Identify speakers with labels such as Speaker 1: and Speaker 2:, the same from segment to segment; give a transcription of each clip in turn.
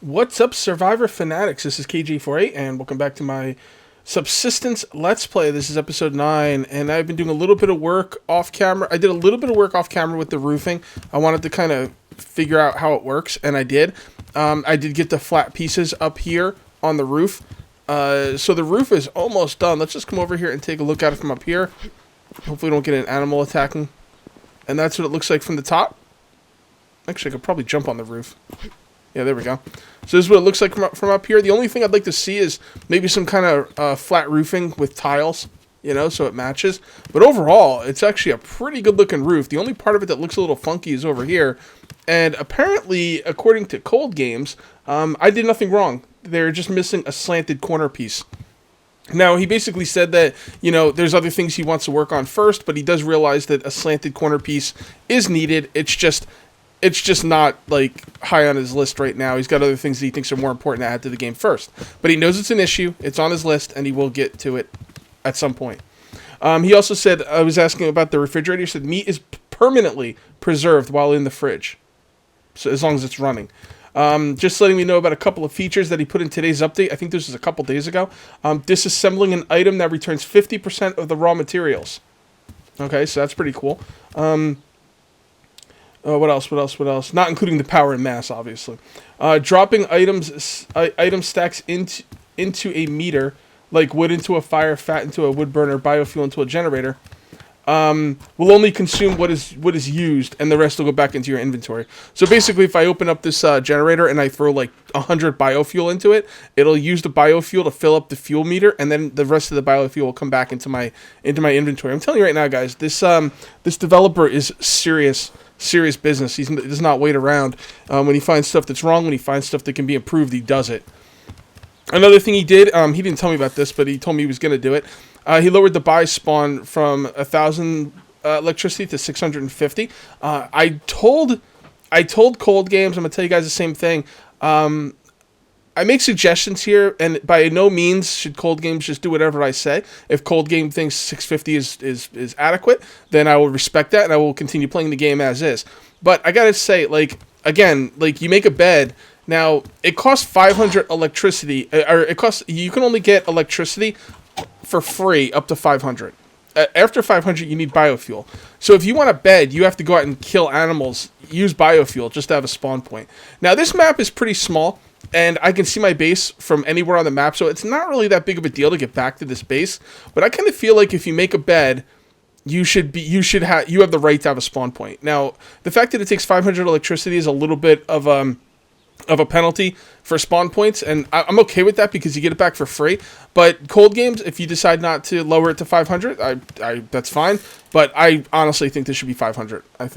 Speaker 1: What's up, Survivor Fanatics? This is KG48, and welcome back to my Subsistence Let's Play. This is episode 9, and I've been doing a little bit of work off camera. I did a little bit of work off camera with the roofing. I wanted to kind of figure out how it works, and I did. I did get the flat pieces up here on the roof. So the roof is almost done. Let's just come over here and take a look at it from up here. Hopefully we don't get an animal attacking. And that's what it looks like from the top. Actually, I could probably jump on the roof. Yeah, there we go. So this is what it looks like from up here. The only thing I'd like to see is maybe some kind of flat roofing with tiles, you know, so it matches. But overall, it's actually a pretty good-looking roof. The only part of it that looks a little funky is over here. And apparently, according to Cold Games, I did nothing wrong. They're just missing a slanted corner piece. Now, he basically said that, you know, there's other things he wants to work on first, but he does realize that a slanted corner piece is needed. It's just not, like, high on his list right now. He's got other things that he thinks are more important to add to the game first. But he knows it's an issue, it's on his list, and he will get to it at some point. He also said, I was asking about the refrigerator, he said meat is permanently preserved while in the fridge. So as long as it's running. Just letting me know about a couple of features that he put in today's update. I think this was a couple days ago. Disassembling an item that returns 50% of the raw materials. Okay, so that's pretty cool. What else? Not including the power and mass, obviously. Dropping item stacks into a meter, like wood into a fire, fat into a wood burner, biofuel into a generator, will only consume what is used, and the rest will go back into your inventory. So basically, if I open up this generator and I throw like 100 biofuel into it, it'll use the biofuel to fill up the fuel meter, and then the rest of the biofuel will come back into my inventory. I'm telling you right now, guys, this developer is serious business. He does not wait around. When he finds stuff that's wrong, when he finds stuff that can be improved, he does it. Another thing he did, he didn't tell me about this, but he told me he was going to do it. He lowered the buy spawn from 1,000 electricity to 650. I told Cold Games, I'm going to tell you guys the same thing. I make suggestions here, and by no means should Cold Games just do whatever I say. If Cold Game thinks 650 is adequate, then I will respect that, and I will continue playing the game as is. But I gotta say, like, again, like, you make a bed. Now, it costs 500 electricity, or you can only get electricity for free up to 500. After 500, you need biofuel. So if you want a bed, you have to go out and kill animals, use biofuel just to have a spawn point. Now, this map is pretty small, and I can see my base from anywhere on the map, so it's not really that big of a deal to get back to this base. But I kind of feel like if you make a bed, you have the right to have a spawn point. Now, the fact that it takes 500 electricity is a little bit of a penalty for spawn points, and I'm okay with that because you get it back for free. But Cold Games, if you decide not to lower it to 500, that's fine. But I honestly think this should be 500. I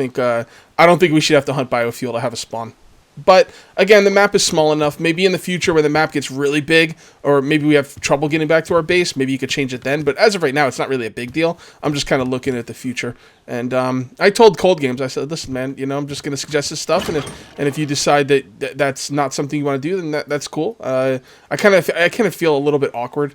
Speaker 1: don't think we should have to hunt biofuel to have a spawn. But, again, the map is small enough. Maybe in the future when the map gets really big, or maybe we have trouble getting back to our base, maybe you could change it then. But as of right now, it's not really a big deal. I'm just kind of looking at the future. And I told Cold Games, I said, listen, man, you know, I'm just going to suggest this stuff. And if you decide that that's not something you want to do, then that's cool. I kind of feel a little bit awkward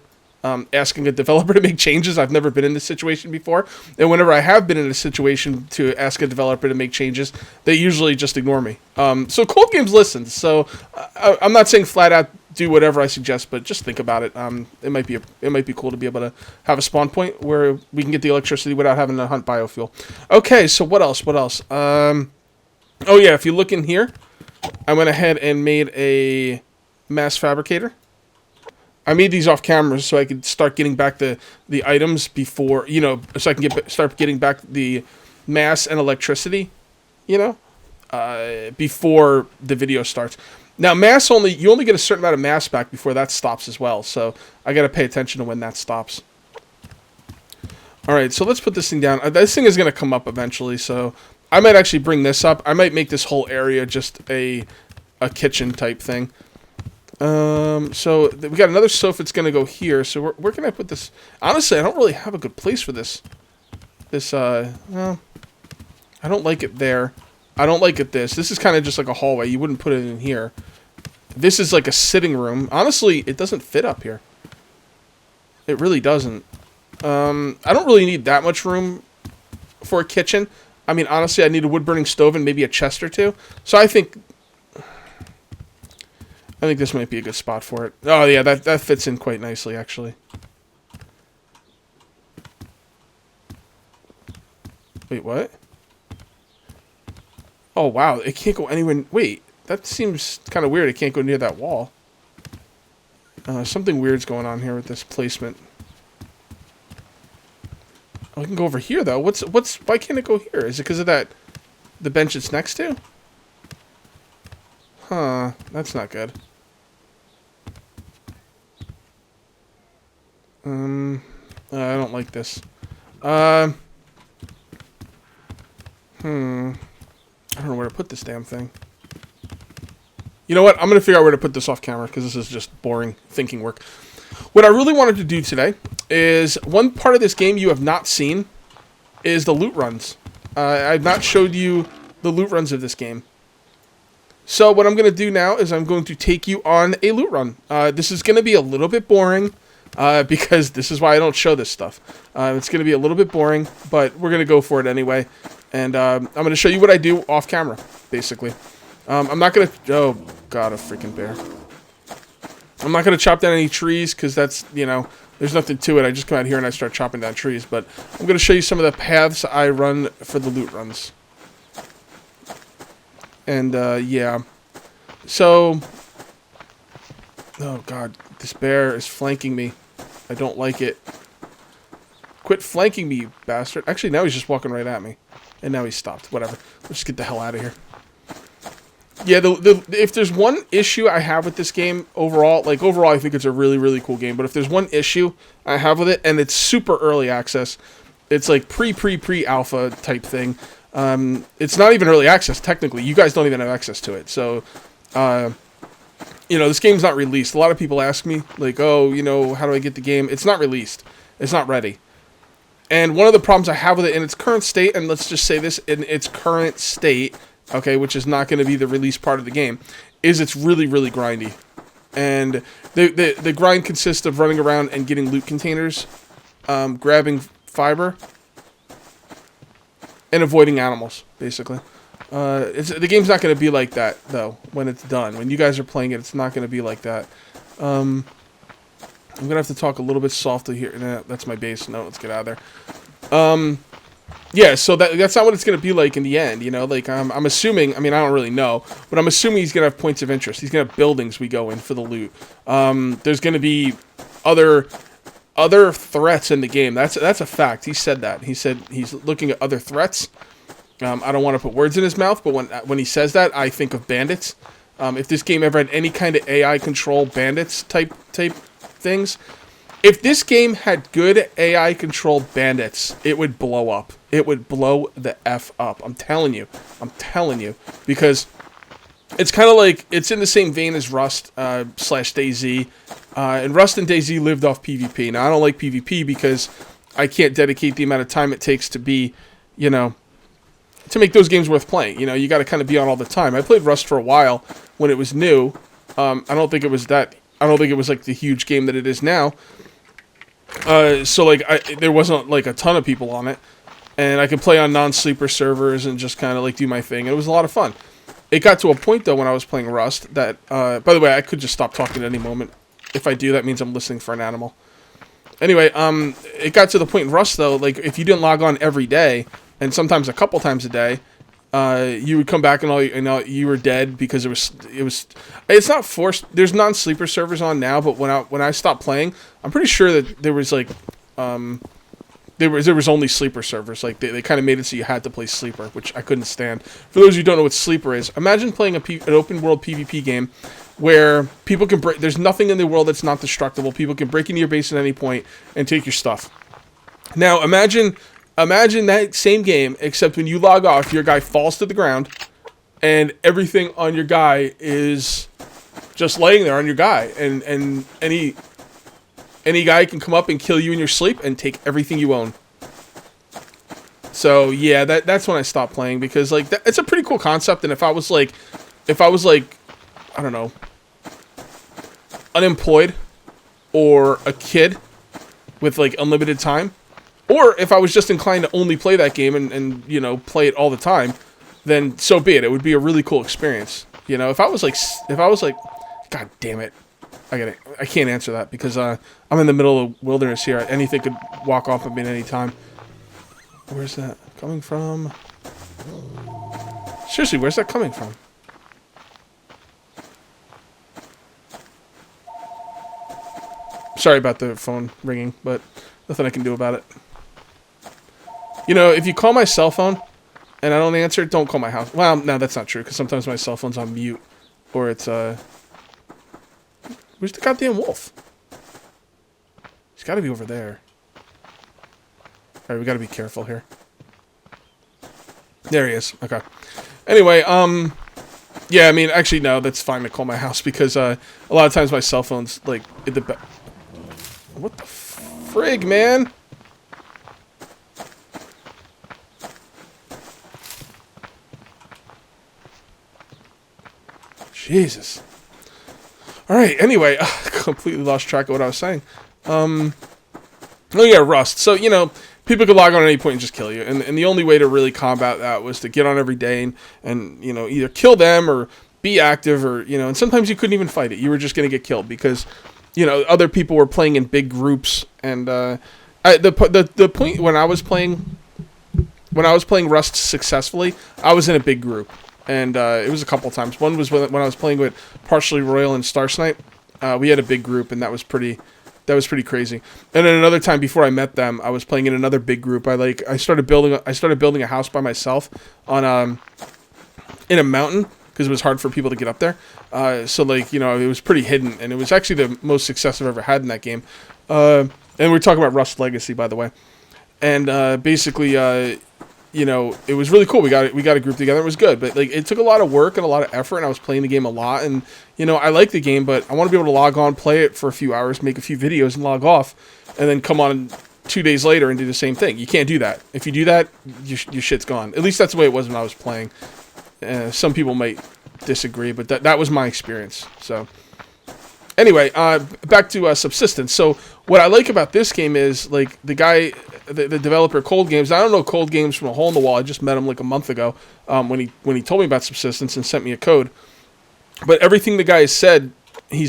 Speaker 1: asking a developer to make changes. I've never been in this situation before, and whenever I have been in a situation to ask a developer to make changes, they usually just ignore me. So Cold Games listens, so I'm not saying flat out do whatever I suggest, but just think about it. It might be cool to be able to have a spawn point where we can get the electricity without having to hunt biofuel. Okay, so what else? Oh yeah, if you look in here, I went ahead and made a mass fabricator. I made these off camera so I could start getting back the items before, you know, so I can start getting back the mass and electricity, you know, before the video starts. Now, you only get a certain amount of mass back before that stops as well, so I got to pay attention to when that stops. All right, so let's put this thing down. This thing is going to come up eventually, so I might actually bring this up. I might make this whole area just a kitchen type thing. So we got another sofa that's going to go here. So where can I put this? Honestly, I don't really have a good place for this. Well, I don't like it there. I don't like it this. This is kind of just like a hallway. You wouldn't put it in here. This is like a sitting room. Honestly, it doesn't fit up here. It really doesn't. I don't really need that much room for a kitchen. I mean, honestly, I need a wood-burning stove and maybe a chest or two. So I think I think this might be a good spot for it. Oh, yeah, that fits in quite nicely, actually. Wait, what? Oh, wow, it can't go anywhere... Wait, that seems kind of weird. It can't go near that wall. Something weird's going on here with this placement. Oh, I can go over here, though. Why can't it go here? Is it because of the bench it's next to? Huh, that's not good. I don't like this. I don't know where to put this damn thing. You know what? I'm going to figure out where to put this off camera because this is just boring thinking work. What I really wanted to do today is one part of this game you have not seen is the loot runs. I've not showed you the loot runs of this game. So what I'm going to do now is I'm going to take you on a loot run. This is going to be a little bit boring because this is why I don't show this stuff. It's going to be a little bit boring, but we're going to go for it anyway. And I'm going to show you what I do off camera, basically. I'm not going to... Oh, God, a freaking bear. I'm not going to chop down any trees because that's, you know, there's nothing to it. I just come out here and I start chopping down trees. But I'm going to show you some of the paths I run for the loot runs. And, yeah. So... Oh, God. This bear is flanking me. I don't like it. Quit flanking me, you bastard. Actually, now he's just walking right at me. And now he's stopped. Whatever. Let's just get the hell out of here. Yeah, if there's one issue I have with this game overall, like overall I think it's a really, really cool game. But if there's one issue I have with it, and it's super early access, it's like pre-alpha type thing. It's not even early access, technically. You guys don't even have access to it. So, you know, this game's not released. A lot of people ask me, like, oh, you know, how do I get the game? It's not released. It's not ready. And one of the problems I have with it in its current state, and let's just say this, in its current state, okay, which is not going to be the release part of the game, is it's really, really grindy. And the grind consists of running around and getting loot containers, grabbing fiber, and avoiding animals, basically. The game's not going to be like that, though, when it's done. When you guys are playing it, it's not going to be like that. I'm going to have to talk a little bit softly here. Nah, that's my base. No, let's get out of there. Yeah, so that's not what it's going to be like in the end, you know? Like, I'm assuming, I mean, I don't really know, but I'm assuming he's going to have points of interest. He's going to have buildings we go in for the loot. There's going to be other threats in the game. That's a fact. He said that. He said he's looking at other threats. I don't want to put words in his mouth, but when he says that, I think of bandits. If this game ever had any kind of AI control bandits type things, if this game had good AI controlled bandits, it would blow up. It would blow the F up. I'm telling you. Because it's kind of like, it's in the same vein as Rust / DayZ. And Rust and DayZ lived off PvP. Now, I don't like PvP because I can't dedicate the amount of time it takes to be, you know, to make those games worth playing. You know, you got to kind of be on all the time. I played Rust for a while when it was new. I don't think it was like the huge game that it is now. So like there wasn't like a ton of people on it, and I could play on non-sleeper servers and just kind of like do my thing. It was a lot of fun. It got to a point though when I was playing Rust that, by the way, I could just stop talking at any moment. If I do, that means I'm listening for an animal. Anyway, it got to the point in Rust though, like if you didn't log on every day, and sometimes a couple times a day, you would come back and you were dead because it's not forced. There's non-sleeper servers on now, but when I stopped playing, I'm pretty sure that there was like there was only sleeper servers. Like they kind of made it so you had to play sleeper, which I couldn't stand. For those who don't know what sleeper is, imagine playing an open world PvP game where people can break. There's nothing in the world that's not destructible. People can break into your base at any point and take your stuff. Now imagine that same game, except when you log off, your guy falls to the ground, and everything on your guy is just laying there on your guy, and any guy can come up and kill you in your sleep and take everything you own. So yeah, that's when I stopped playing, because like it's a pretty cool concept, and if I was like I don't know, unemployed or a kid with like unlimited time, or if I was just inclined to only play that game and you know, play it all the time, then so be it. It would be a really cool experience. You know, if I was like, God damn it. I can't answer that because I'm in the middle of wilderness here. Anything could walk off of me at any time. Where's that coming from? Seriously, where's that coming from? Sorry about the phone ringing, but nothing I can do about it. You know, if you call my cell phone and I don't answer, don't call my house. Well, no, that's not true, because sometimes my cell phone's on mute. Or it's, where's the goddamn wolf? He's gotta be over there. Alright, we gotta be careful here. There he is. Okay. Anyway, yeah, I mean, actually, no, that's fine to call my house, because, a lot of times my cell phone's, like, at the back. What the frig, man? Jesus. Alright, anyway, completely lost track of what I was saying. Oh yeah, Rust. So, you know, people could log on at any point and just kill you. And the only way to really combat that was to get on every day and, you know, either kill them or be active or, you know, and sometimes you couldn't even fight it. You were just going to get killed because, you know, other people were playing in big groups. And the point when I was playing Rust successfully, I was in a big group. And it was a couple times. One was when I was playing with Partially Royal and Star Snipe. We had a big group, and that was pretty crazy. And then another time before I met them, I was playing in another big group. I started building a house by myself on in a mountain because it was hard for people to get up there. So like, you know, it was pretty hidden, and it was actually the most success I've ever had in that game. And we're talking about Rust Legacy, by the way. And basically, you know, it was really cool. We got a group together. It was good, but like it took a lot of work and a lot of effort. And I was playing the game a lot, and you know, I like the game, but I want to be able to log on, play it for a few hours, make a few videos, and log off, and then come on 2 days later and do the same thing. You can't do that. If you do that, your shit's gone. At least that's the way it was when I was playing. Some people might disagree, but that was my experience. So anyway, back to Subsistence. So what I like about this game is like the guy. The developer Cold Games. I don't know Cold Games from a hole in the wall. I just met him like a month ago when he told me about Subsistence and sent me a code. But everything the guy has said, he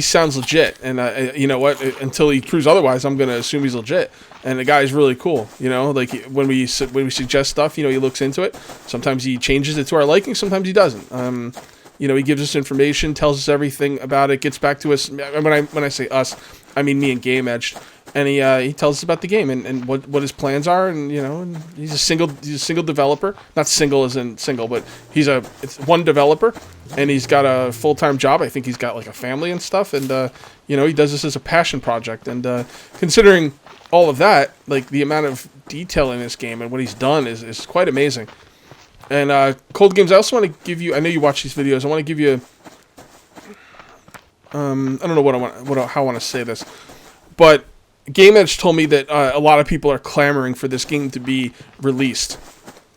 Speaker 1: sounds legit. And you know what? Until he proves otherwise, I'm gonna assume he's legit. And the guy's really cool. You know, like when we suggest stuff, you know, he looks into it. Sometimes he changes it to our liking. Sometimes he doesn't. You know, he gives us information, tells us everything about it, gets back to us. When I say us, I mean me and Game Edge. And he tells us about the game and what his plans are, and you know, and he's a single developer, not single as in single, but it's one developer, and he's got a full-time job. I think he's got like a family and stuff, and you know, he does this as a passion project. And considering all of that, like the amount of detail in this game and what he's done is quite amazing. And Cold Games, I also want to give you. I know you watch these videos. I want to give you. I don't know how I want to say this, but Game Edge told me that a lot of people are clamoring for this game to be released.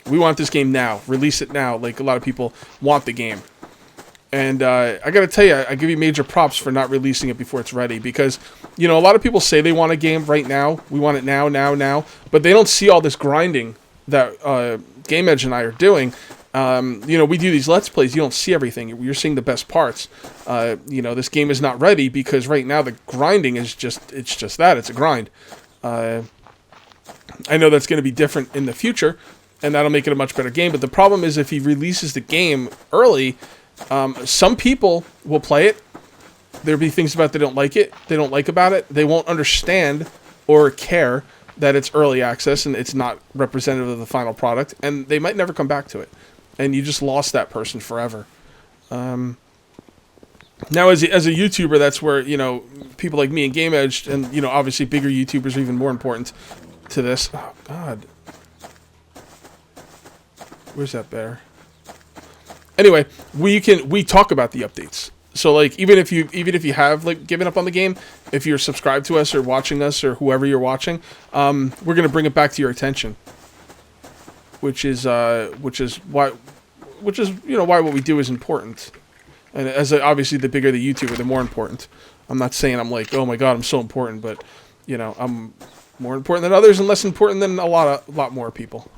Speaker 1: We want this game now. Release it now. Like, a lot of people want the game. And I got to tell you, I give you major props for not releasing it before it's ready. Because, you know, a lot of people say they want a game right now. We want it now. But they don't see all this grinding that Game Edge and I are doing. You know, we do these Let's Plays. You don't see everything. You're seeing the best parts. You know, this game is not ready because right now the grinding is it's just that. It's a grind. I know that's going to be different in the future, and that'll make it a much better game. But the problem is if he releases the game early, some people will play it. There'll be things about it they don't like about it. They won't understand or care that it's early access and it's not representative of the final product, and they might never come back to it. And you just lost that person forever. Now, as a YouTuber, that's where, you know, people like me and Game Edge, and, you know, obviously bigger YouTubers are even more important to this. Oh, God. Where's that bear? Anyway, we talk about the updates. So, like, even if you have, like, given up on the game, if you're subscribed to us or watching us or whoever you're watching, we're going to bring it back to your attention. Which is why what we do is important, and obviously the bigger the YouTuber, the more important. I'm not saying I'm like, oh my God, I'm so important, but you know, I'm more important than others and less important than a lot more people.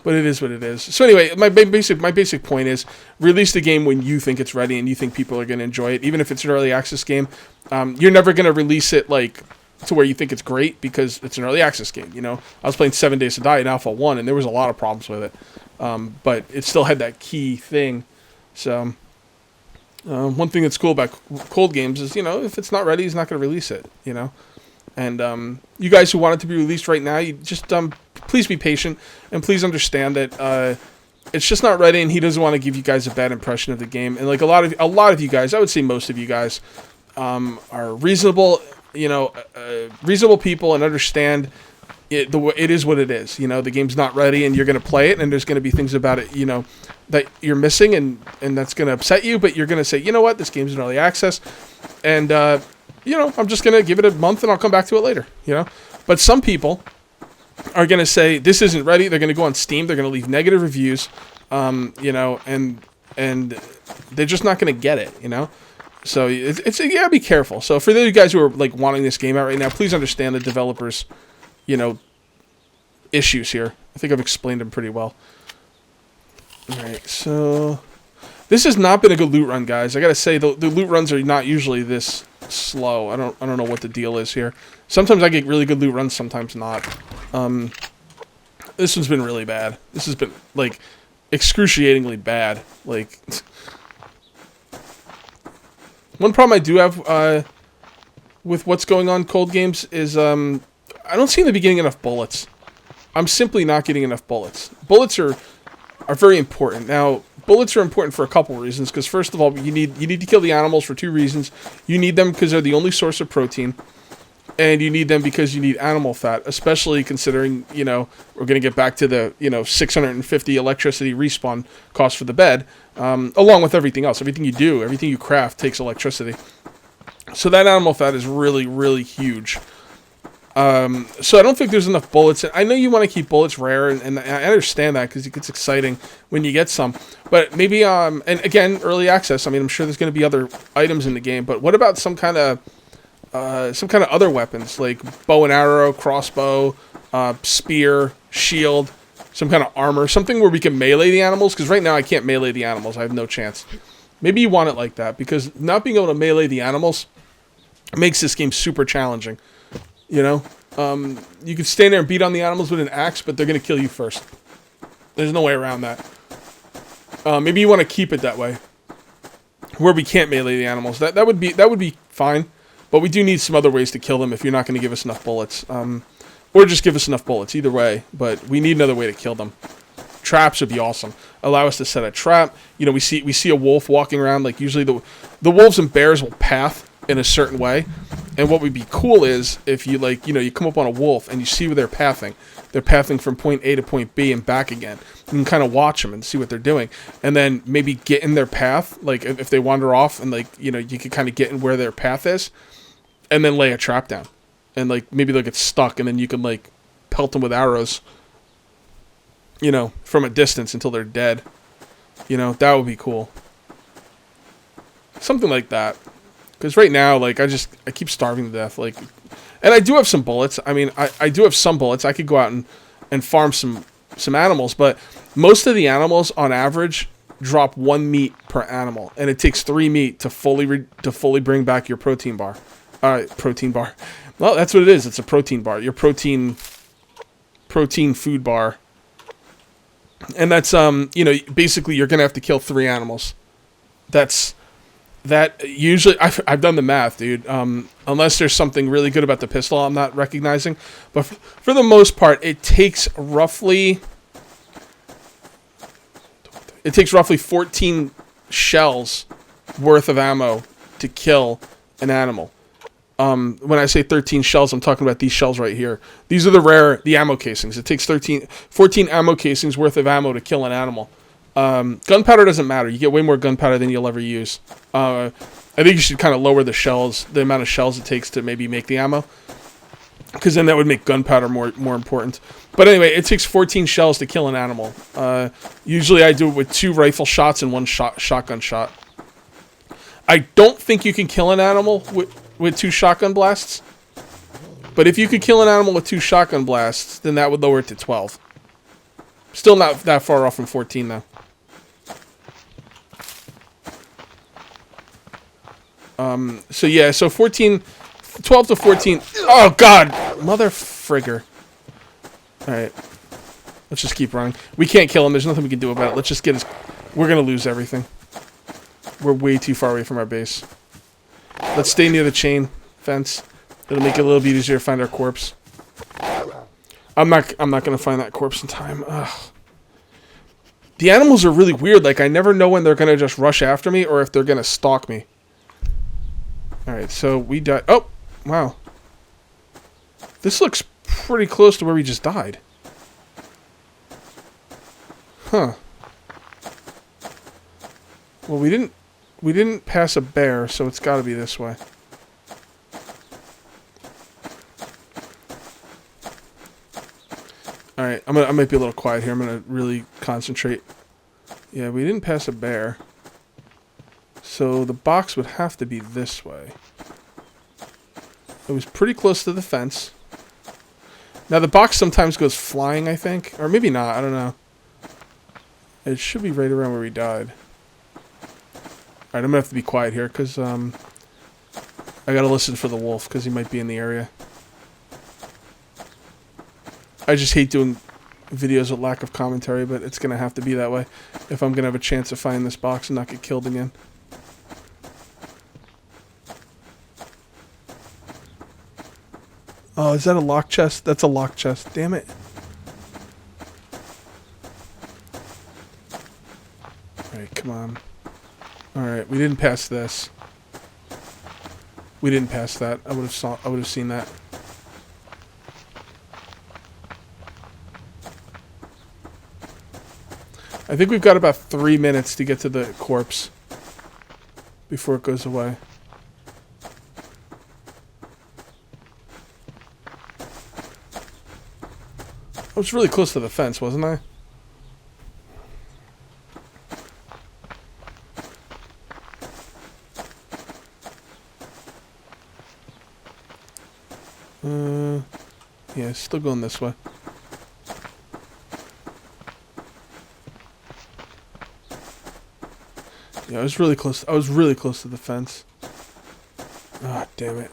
Speaker 1: But it is what it is. So anyway, my basic point is release the game when you think it's ready and you think people are going to enjoy it. Even if it's an early access game, you're never going to release it like to where you think it's great because it's an early access game. You know, I was playing 7 Days to Die in Alpha 1 and there was a lot of problems with it. But it still had that key thing. So one thing that's cool about cold games is, you know, if it's not ready, he's not going to release it, you know. And you guys who want it to be released right now, you just please be patient and please understand that it's just not ready, and he doesn't want to give you guys a bad impression of the game. And like a lot of you guys, I would say most of you guys, are reasonable, you know, reasonable people and understand it. It is what it is. You know, the game's not ready, and you're going to play it, and there's going to be things about it, you know, that you're missing, and that's going to upset you. But you're going to say, you know what, this game's in early access, and you know, I'm just going to give it a month, and I'll come back to it later. You know, but some people are going to say this isn't ready. They're going to go on Steam. They're going to leave negative reviews, you know, and they're just not going to get it, you know. So it's you gotta be careful. So for those guys who are like wanting this game out right now, please understand the developers, you know, issues here. I think I've explained them pretty well. All right, so this has not been a good loot run, guys. I gotta say the loot runs are not usually this slow. I don't know what the deal is here. Sometimes I get really good loot runs, sometimes not. This one's been really bad. This has been like excruciatingly bad. Like one problem I do have with what's going on cold games is I don't seem to be getting enough bullets. I'm simply not getting enough bullets. Bullets are very important. Now, bullets are important for a couple reasons. Because first of all, you need to kill the animals for two reasons. You need them because they're the only source of protein, and you need them because you need animal fat. Especially considering, you know, we're going to get back to the, you know, 650 electricity respawn cost for the bed, along with everything else. Everything you do, everything you craft takes electricity. So that animal fat is really, really huge. So I don't think there's enough bullets. I know you want to keep bullets rare, and I understand that because it gets exciting when you get some. But maybe, and again, early access. I mean, I'm sure there's going to be other items in the game. But what about some kind of other weapons like bow and arrow, crossbow, spear, shield, some kind of armor, something where we can melee the animals? Because right now I can't melee the animals. I have no chance. Maybe you want it like that because not being able to melee the animals makes this game super challenging. You know, you can stand there and beat on the animals with an axe, but they're going to kill you first. There's no way around that. Maybe you want to keep it that way, where we can't melee the animals. That would be fine, but we do need some other ways to kill them if you're not going to give us enough bullets, or just give us enough bullets. Either way, but we need another way to kill them. Traps would be awesome. Allow us to set a trap. You know, we see a wolf walking around. Like usually the wolves and bears will path in a certain way. And what would be cool is if you you come up on a wolf and you see where they're pathing. They're pathing from point A to point B and back again. You can kind of watch them and see what they're doing. And then maybe get in their path, like if they wander off and you can kind of get in where their path is and then lay a trap down. And maybe they'll get stuck and then you can pelt them with arrows, from a distance until they're dead. That would be cool. Something like that. Because right now, I keep starving to death. And I do have some bullets. I mean, I do have some bullets. I could go out and farm some animals. But most of the animals, on average, drop 1 meat per animal. And it takes 3 meat to fully bring back your protein bar. Protein bar. Well, that's what it is. It's a protein bar. Your protein food bar. And that's, basically you're going to have to kill 3 animals. That usually, I've done the math, dude. Unless there's something really good about the pistol I'm not recognizing. But for the most part, it takes roughly 14 shells worth of ammo to kill an animal. When I say 13 shells, I'm talking about these shells right here. These are the ammo casings. It takes 14 ammo casings worth of ammo to kill an animal. Gunpowder doesn't matter. You get way more gunpowder than you'll ever use. I think you should kind of lower the amount of shells it takes to maybe make the ammo, because then that would make gunpowder more important. But anyway, it takes 14 shells to kill an animal. Usually I do it with 2 rifle shots and 1 shotgun shot. I don't think you can kill an animal with 2 shotgun blasts. But if you could kill an animal with 2 shotgun blasts, then that would lower it to 12. Still not that far off from 14, though. So yeah, so 14, 12 to 14. Oh, God. Mother frigger. All right. Let's just keep running. We can't kill him. There's nothing we can do about it. Let's just get his... We're going to lose everything. We're way too far away from our base. Let's stay near the chain fence. It'll make it a little bit easier to find our corpse. I'm not going to find that corpse in time. Ugh. The animals are really weird. Like, I never know when they're going to just rush after me or if they're going to stalk me. Alright, so we died. Oh, wow. This looks pretty close to where we just died. Huh. Well, we didn't pass a bear, so it's got to be this way. Alright, I might be a little quiet here. I'm going to really concentrate. Yeah, we didn't pass a bear. So the box would have to be this way. It was pretty close to the fence. Now the box sometimes goes flying, I think. Or maybe not, I don't know. It should be right around where we died. Alright, I'm going to have to be quiet here because I got to listen for the wolf because he might be in the area. I just hate doing videos with lack of commentary, but it's going to have to be that way if I'm going to have a chance to find this box and not get killed again. Oh, is that a lock chest? That's a lock chest. Damn it. Alright, come on. Alright, we didn't pass this. We didn't pass that. I would have seen that. I think we've got about 3 minutes to get to the corpse before it goes away. I was really close to the fence, wasn't I? Yeah, still going this way. Yeah, I was really close. I was really close to the fence. Ah, damn it.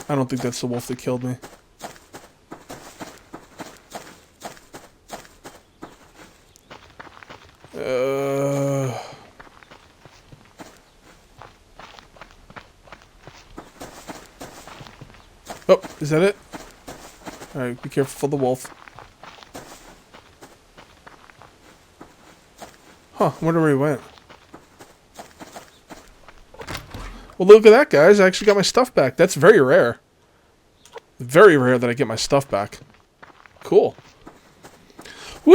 Speaker 1: I don't think that's the wolf that killed me. Oh, is that it? Alright, be careful for the wolf. Huh, I wonder where he went. Well, look at that, guys. I actually got my stuff back. That's very rare. Very rare that I get my stuff back. Cool. Woo!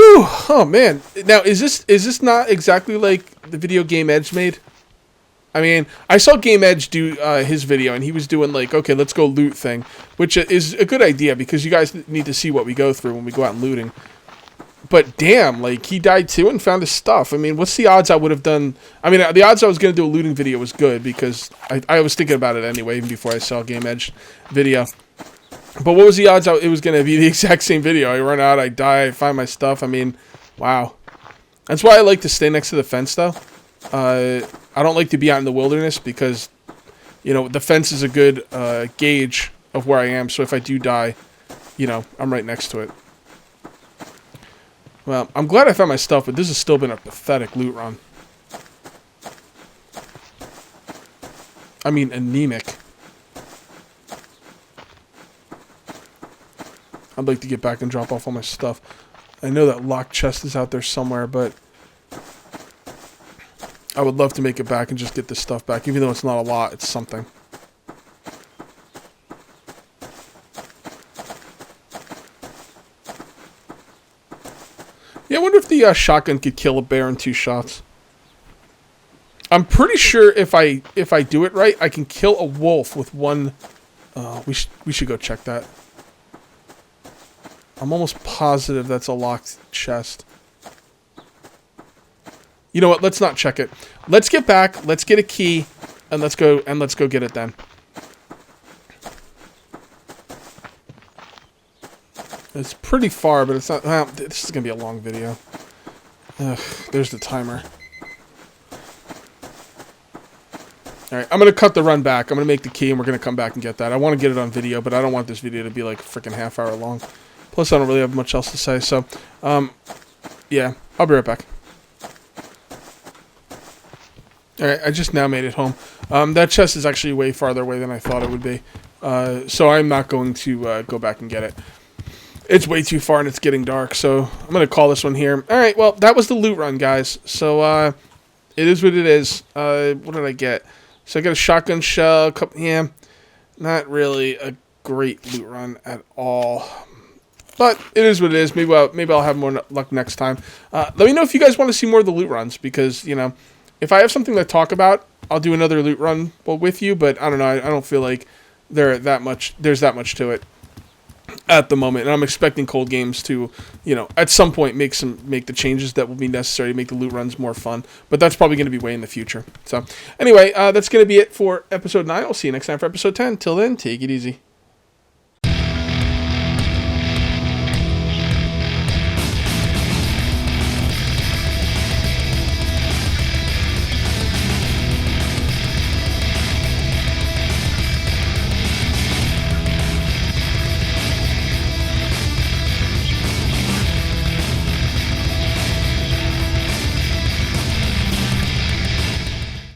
Speaker 1: Oh, man. Now, is this not exactly like the video Game Edge made? I mean, I saw Game Edge do his video, and he was doing like, okay, let's go loot thing, which is a good idea because you guys need to see what we go through when we go out looting. But damn, like, he died too and found his stuff. I mean, what's the odds I would have done... I mean, the odds I was going to do a looting video was good because I was thinking about it anyway, even before I saw Game Edge video. But what was the odds it was going to be the exact same video? I run out, I die, I find my stuff. I mean, wow. That's why I like to stay next to the fence, though. I don't like to be out in the wilderness because, you know, the fence is a good gauge of where I am. So if I do die, you know, I'm right next to it. Well, I'm glad I found my stuff, but this has still been a pathetic loot run. I mean, anemic. I'd like to get back and drop off all my stuff. I know that locked chest is out there somewhere, but I would love to make it back and just get this stuff back. Even though it's not a lot, it's something. Yeah, I wonder if the shotgun could kill a bear in 2 shots. I'm pretty sure if I do it right, I can kill a wolf with one. We should go check that. I'm almost positive that's a locked chest. You know what? Let's not check it. Let's get back. Let's get a key, and let's go get it then. It's pretty far, but it's not... Well, this is going to be a long video. Ugh, there's the timer. Alright, I'm going to cut the run back. I'm going to make the key, and we're going to come back and get that. I want to get it on video, but I don't want this video to be like a freaking half-hour long. Plus, I don't really have much else to say, so... yeah, I'll be right back. Alright, I just now made it home. That chest is actually way farther away than I thought it would be. So I'm not going to go back and get it. It's way too far and it's getting dark, so I'm going to call this one here. Alright, well, that was the loot run, guys. So, it is what it is. What did I get? So I got a shotgun shell, yeah, not really a great loot run at all. But it is what it is. Maybe I'll have more luck next time. Let me know if you guys want to see more of the loot runs, because, you know, if I have something to talk about, I'll do another loot run with you, but I don't know, I don't feel like there's that much to it at the moment, and I'm expecting Cold Games to, you know, at some point make the changes that will be necessary to make the loot runs more fun, but that's probably going to be way in the future. So, anyway, that's going to be it for episode 9. I'll see you next time for episode 10. Till then, take it easy.